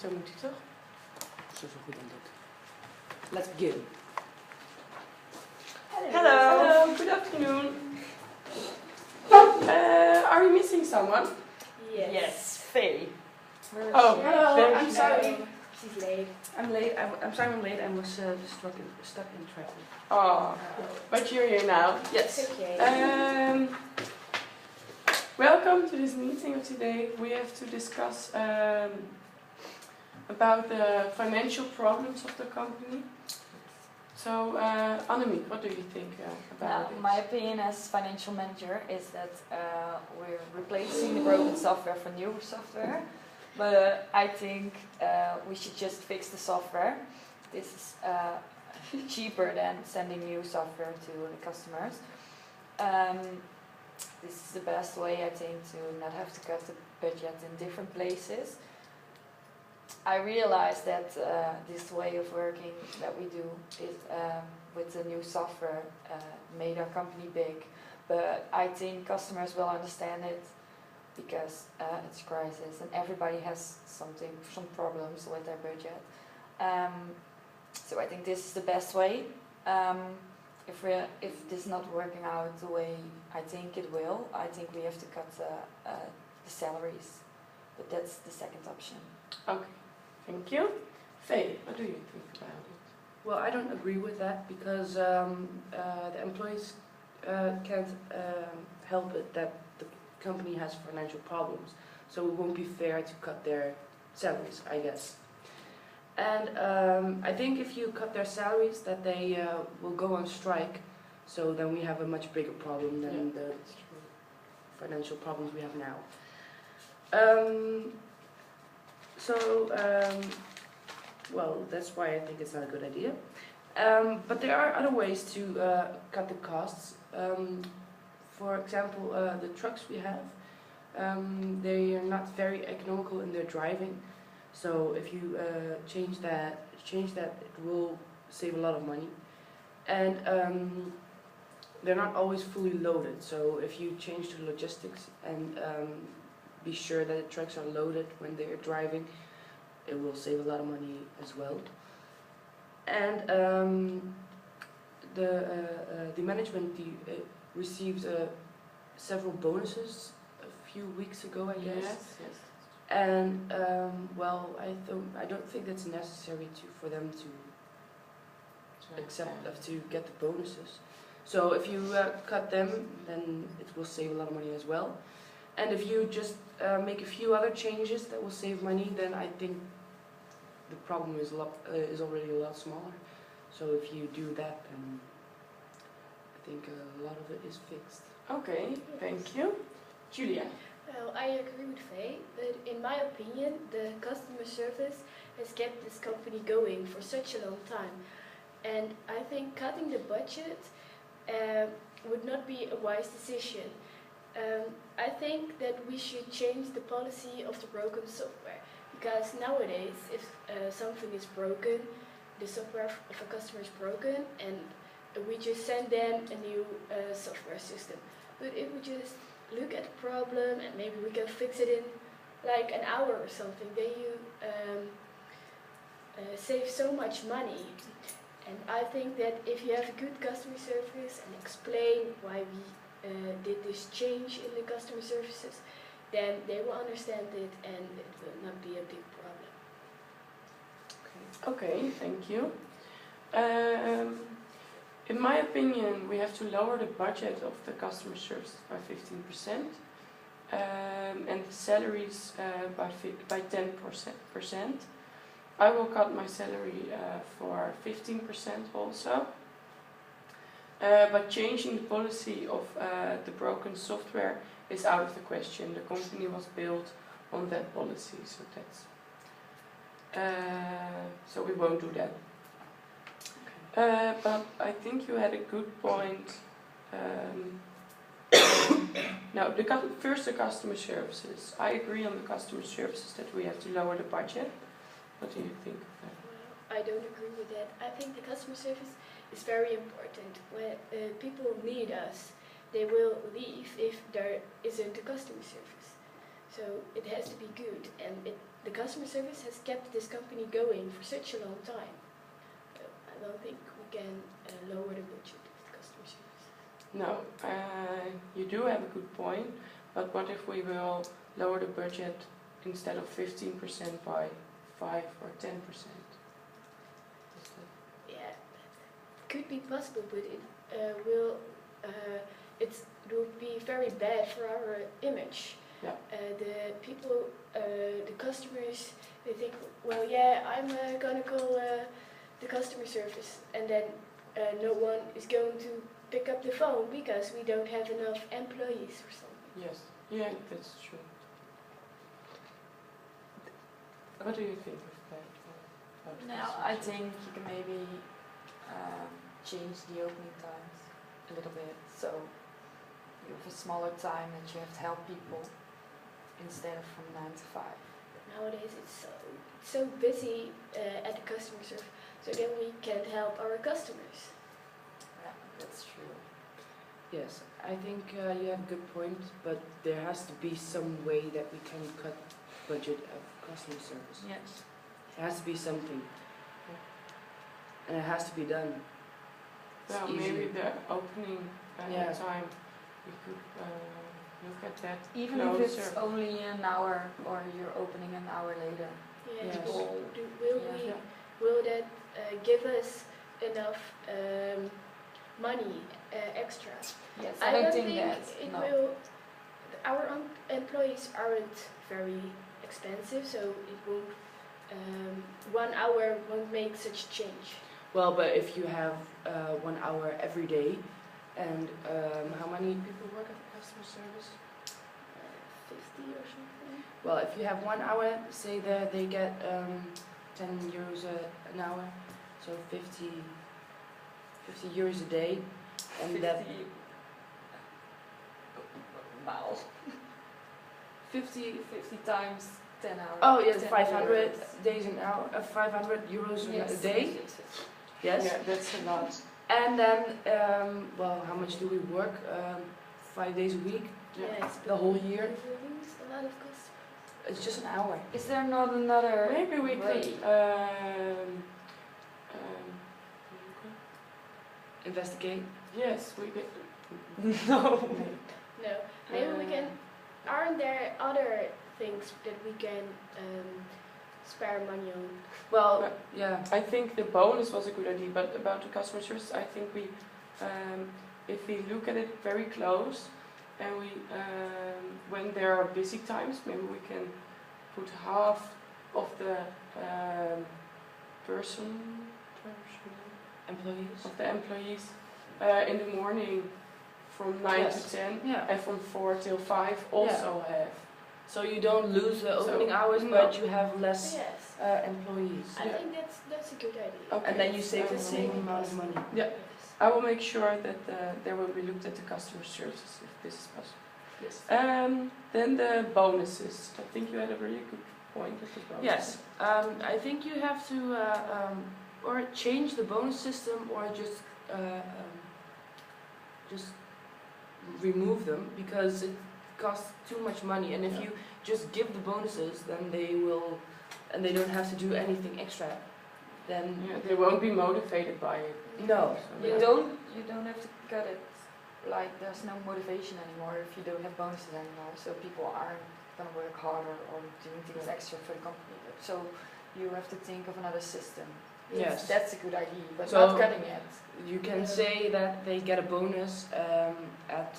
Zo moet hij toch? Zo goed aan dat. Let's begin. Hello, good afternoon. Are you missing someone? Yes, Faye. Hello, I'm sorry. She's late. I'm late. I'm sorry I'm late. I was stuck in traffic. Oh, but you're here now. Yes. Okay. Welcome to this meeting of today. We have to discuss about the financial problems of the company. So, Annemiek, what do you think about it? My opinion as financial manager is that we're replacing the broken software for new software. But I think we should just fix the software. This is cheaper than sending new software to the customers. This is the best way, I think, to not have to cut the budget in different places. I realize that this way of working that we do is with the new software made our company big. But I think customers will understand it because it's a crisis and everybody has some problems with their budget. So I think this is the best way. If this is not working out the way I think it will, I think we have to cut the salaries. But that's the second option. Okay, thank you. Faye, what do you think about it? Well, I don't agree with that because the employees can't help it that the company has financial problems. So it won't be fair to cut their salaries, I guess. And I think if you cut their salaries, that they will go on strike. So then we have a much bigger problem than the financial problems we have now. Well, that's why I think it's not a good idea. But there are other ways to cut the costs. For example, the trucks we have, they are not very economical in their driving. So if you change that, it will save a lot of money. And they're not always fully loaded. So if you change the logistics and be sure that the trucks are loaded when they're driving, it will save a lot of money as well. And the management received several bonuses a few weeks ago, I guess. Yes. And well, I don't think that's necessary for them to to get the bonuses. So if you cut them, then it will save a lot of money as well. And if you just make a few other changes that will save money, then I think the problem is already a lot smaller. So if you do that, then I think a lot of it is fixed. Okay, thank you. Julia. Well, I agree with Faye, but in my opinion, the customer service has kept this company going for such a long time. And I think cutting the budget would not be a wise decision. I think that we should change the policy of the broken software. Because nowadays, if something is broken, the software of a customer is broken, and we just send them a new software system. But if we just look at the problem and maybe we can fix it in like an hour or something, then you save so much money. And I think that if you have a good customer service and explain why we did this change in the customer services, then they will understand it and it will not be a big problem. Okay, thank you. In my opinion, we have to lower the budget of the customer services by 15%, and the salaries by 10%. I will cut my salary for 15% also. But changing the policy of the broken software is out of the question. The company was built on that policy, so that's so we won't do that. But I think you had a good point. Now, first the customer services. I agree on the customer services that we have to lower the budget. What do you think of that? Well, I don't agree with that. I think the customer service is very important. When people need us, they will leave if there isn't a customer service. So it has to be good, and the customer service has kept this company going for such a long time. So I don't think we can lower the budget of the customer service. No, you do have a good point, but what if we will lower the budget instead of 15% by 5 or 10%? Yeah, that could be possible, but it will be very bad for our image. Yeah. The people, the customers, they think, well, yeah, I'm gonna call the customer service, and then no one is going to pick up the phone because we don't have enough employees or something. Yes, yeah, that's true. What do you think of that? about Now, customer I service? think you can maybe change the opening times a little bit, so you have a smaller time that you have to help people instead of from 9 to 5. Nowadays it's so busy at the customer service, so then we can't help our customers. Yeah, that's true. Yes, I think you have a good point, but there has to be some way that we can cut budget of customer service. Yes. It has to be something, and it has to be done. It's Well, maybe easier. the opening Yeah. time, we could look at that Even closer. if it's only an hour or you're opening an hour later. Yeah. Yes. People, Will yeah. will that give us enough money extra? Yes, I I don't don't think think that. it No. will. Our employees aren't very expensive, so it won't. 1 hour won't make such change. Well, but if you have 1 hour every day, and how many people work at the customer service? 50 or something. Well, if you have 1 hour, say that they get 10 euros an hour, so 50 euros a day, and that 50. 50 times 10 hours. Oh yes, 10 500 euros. days an hour, 500 euros Yes. a day. Yes. Yeah, that's a lot. And then, well, how much do we work? 5 days a week, Yes, the whole year. we lose a lot of customers. It's just an hour. Is there not another Maybe we way? could Investigate. yes, we could. No. No, maybe we can. Aren't there other things that we can spare money on? Well, yeah. I think the bonus was a good idea, but about the customer service, I think we, if we look at it very close, and we, when there are busy times, maybe we can put half of the Employees. of the employees in the morning from 9 Yes. to 10, Yeah. and from 4 till 5 also have. So you don't lose the opening hours, no. but you have less Yes, employees. I Yeah. think that's a good idea. Okay. And then you save the Um, same amount of money. Yeah. Yes. I will make sure that there will be looked at the customer services if this is possible. Yes. Then the bonuses. I think you had a really good point with the bonuses. Yes. I think you have to or change the bonus system or just remove them because it costs too much money. And if Yeah. you just give the bonuses, then they will, and they don't have to do anything extra. Then Yeah, they won't be motivated by it. no. So, You Yeah. don't have to cut it. Like there's no motivation anymore if you don't have bonuses anymore. So people aren't gonna work harder or doing things Yeah. extra for the company. So you have to think of another system. Yes. That's a good idea, but So- not cutting it. You can say that they get a bonus at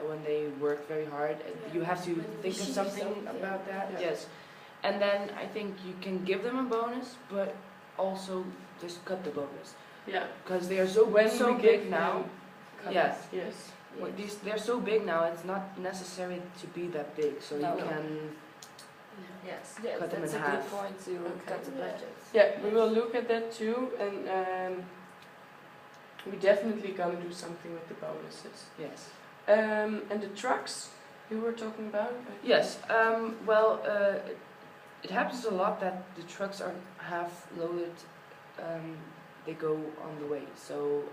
when they work very hard. You have to When think of receive something something. about that. Yeah. Yes, and then I think you can give them a bonus, but also just cut the bonus Yeah. because they are so When so we big give now. them cut Yeah. it, Yes. They're so big now. It's not necessary to be that big, so No. you can. Yes, Cut them that's in a good half. point to Okay. cut the Yeah. budget. Yeah, we will look at that too, and we're definitely gonna do something with the bonuses. Yes. And the trucks you were talking about. I think. Yes. Well, it happens a lot that the trucks are half loaded. They go on the way, so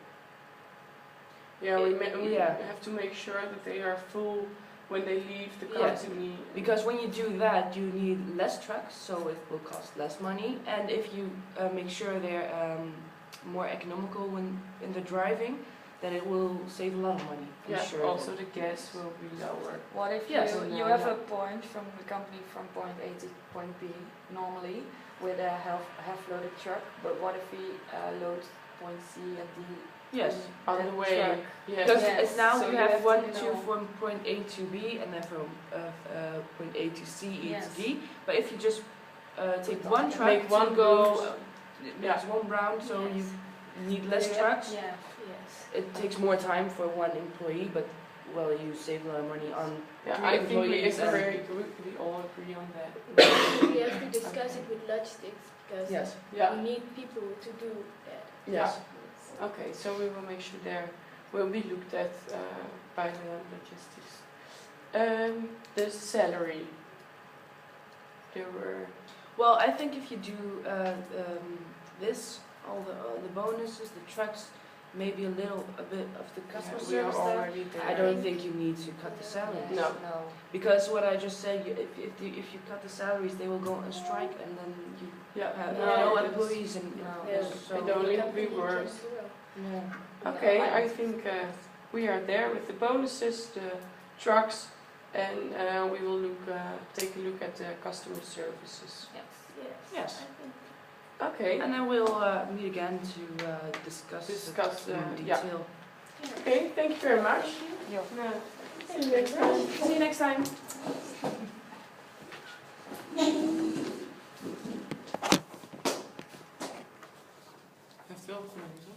Yeah, we Yeah. have to make sure that they are full when they leave the Yes. company. Because when you do that, you need less trucks, so it will cost less money. And if you make sure they're more economical when in the driving, then it will save a lot of money. I'm Yeah, sure. also the gas will be lower. What if Yes. you have a point from the company from point A to point B normally with a half loaded truck, but what if we load point C and D? Yes. On That the way. truck. Yes. Because Yes, it's now so you you have have to one, know- two from point A to B, and then from point A to C, E Yes. to D. But if you just take Put one on- truck Make one to go, route. it makes one round, so you need less trucks. Yeah. Yes. It takes more time for one employee, but well, you save a lot of money on. Yeah, Three I think we employees and- agree. We all agree on that. We have to discuss it with logistics because Yes. Yeah. we need people to do that. Yes. Okay, so we will make sure there will be looked at by the logistics. The salary. There were. Well, I think if you do this, all the bonuses, the trucks, maybe a bit of the customer we are service stuff, already there. I don't think you need to cut the salaries. No. No. Because what I just said, if you cut the salaries, they will go on strike, and then you Yeah. have No, no that's- employees, and No. so I don't The think company we were. can do well. yeah. Okay, I think we are there with the bonuses, the trucks, and we will take a look at the customer services. Yes. Yes. Yes. I think Okay. And then we'll meet again to discuss Discuss, in yeah. detail. Okay, thank you very much. Yeah. Yeah. Thank you very much. See you next time. Heeft wel genomen.